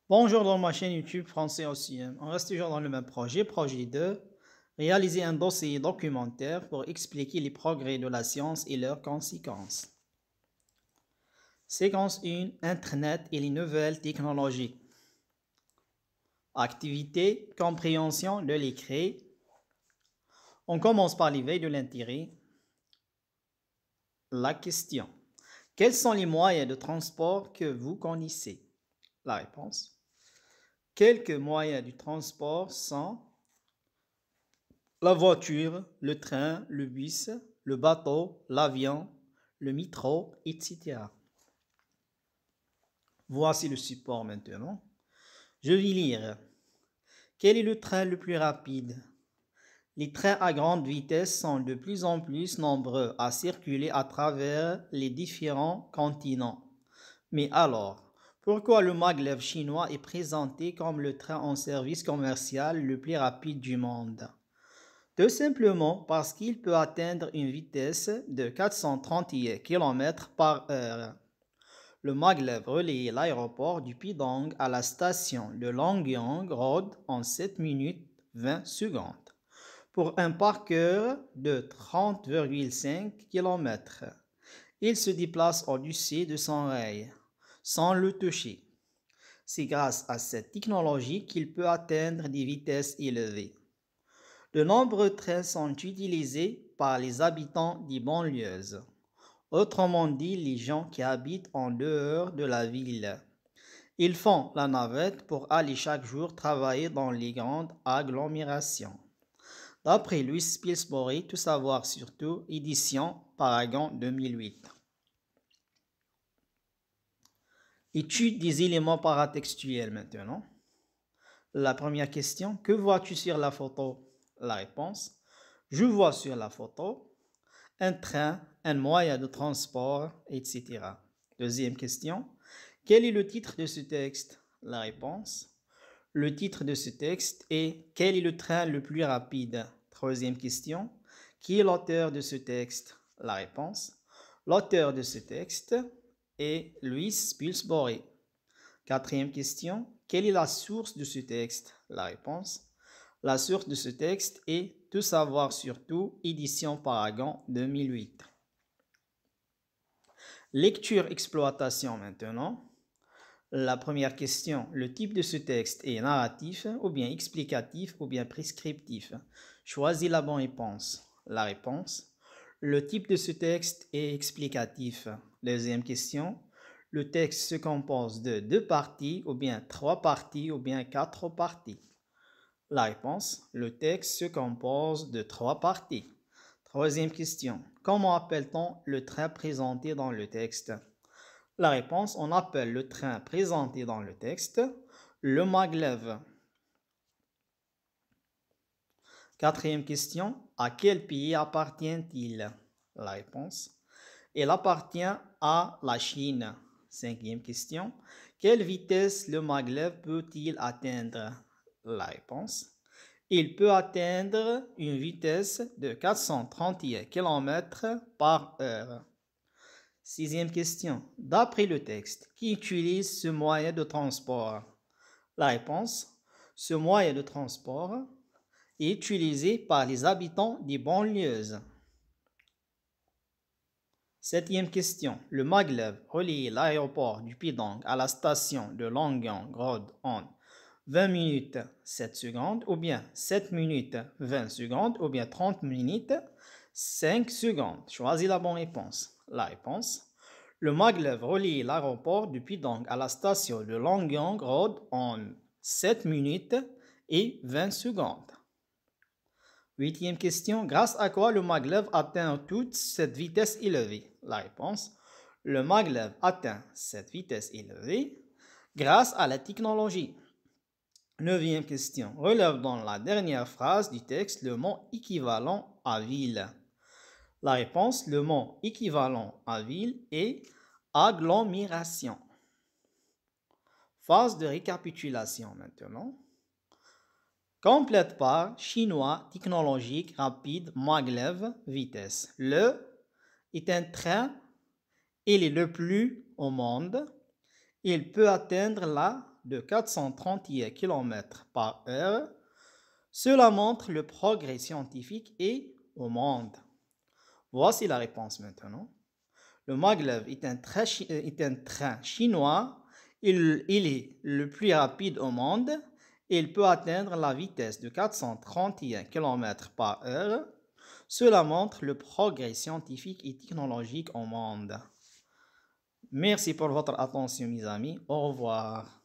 Bonjour dans ma chaîne YouTube Français OCM. On reste toujours dans le même projet, projet 2, réaliser un dossier documentaire pour expliquer les progrès de la science et leurs conséquences. Séquence 1, Internet et les nouvelles technologies. Activité, compréhension de l'écrit. On commence par l'éveil de l'intérêt. La question. Quels sont les moyens de transport que vous connaissez? La réponse. Quelques moyens de transport sont la voiture, le train, le bus, le bateau, l'avion, le métro, etc. Voici le support maintenant. Je vais lire. Quel est le train le plus rapide? Les trains à grande vitesse sont de plus en plus nombreux à circuler à travers les différents continents. Mais alors, pourquoi le maglev chinois est présenté comme le train en service commercial le plus rapide du monde? Tout simplement parce qu'il peut atteindre une vitesse de 431 km par heure. Le maglev relie l'aéroport du Pudong à la station de Longyang Road en 7 minutes 20 secondes pour un parcours de 30,5 km. Il se déplace au-dessus de son rail sans le toucher. C'est grâce à cette technologie qu'il peut atteindre des vitesses élevées. De nombreux trains sont utilisés par les habitants des banlieues, autrement dit les gens qui habitent en dehors de la ville. Ils font la navette pour aller chaque jour travailler dans les grandes agglomérations. D'après Louis Pillsbury, Tout savoir sur tout, édition Paragon 2008. Étude des éléments paratextuels maintenant. La première question, que vois-tu sur la photo? La réponse, je vois sur la photo un train, un moyen de transport, etc. Deuxième question, quel est le titre de ce texte? La réponse, le titre de ce texte est quel est le train le plus rapide? Troisième question, qui est l'auteur de ce texte? La réponse, l'auteur de ce texte est Louis Pillsbury. Quatrième question, quelle est la source de ce texte? La réponse, la source de ce texte est Tout savoir sur tout, édition Paragon 2008. Lecture-exploitation maintenant. La première question, le type de ce texte est narratif, ou bien explicatif, ou bien prescriptif. Choisis la bonne réponse. La réponse, le type de ce texte est explicatif. Deuxième question, le texte se compose de 2 parties, ou bien 3 parties, ou bien 4 parties. La réponse, le texte se compose de 3 parties. Troisième question, comment appelle-t-on le train présenté dans le texte? La réponse, on appelle le train présenté dans le texte le maglev. Quatrième question, à quel pays appartient-il? La réponse, il appartient à la Chine. Cinquième question, quelle vitesse le maglev peut-il atteindre? La réponse, il peut atteindre une vitesse de 431 km par heure. Sixième question, d'après le texte, qui utilise ce moyen de transport? La réponse, ce moyen de transport est utilisé par les habitants des banlieues. Septième question, le maglev relie l'aéroport du Pudong à la station de Longyang Road en 20 minutes 7 secondes, ou bien 7 minutes 20 secondes, ou bien 30 minutes 5 secondes. Choisis la bonne réponse. La réponse, le maglev relie l'aéroport du Pudong à la station de Longyang Road en 7 minutes et 20 secondes. Huitième question, grâce à quoi le maglev atteint toute cette vitesse élevée? La réponse, le maglev atteint cette vitesse élevée grâce à la technologie. Neuvième question, relève dans la dernière phrase du texte le mot équivalent à ville. La réponse, le mot équivalent à ville est agglomération. Phase de récapitulation maintenant. Complète par chinois, technologique, rapide, maglev, vitesse. Le est un train, il est le plus au monde. Il peut atteindre la de 431 km par heure. Cela montre le progrès scientifique et au monde. Voici la réponse maintenant. Le maglev est un train chinois. Il est le plus rapide au monde. Il peut atteindre la vitesse de 431 km par heure. Cela montre le progrès scientifique et technologique au monde. Merci pour votre attention, mes amis. Au revoir.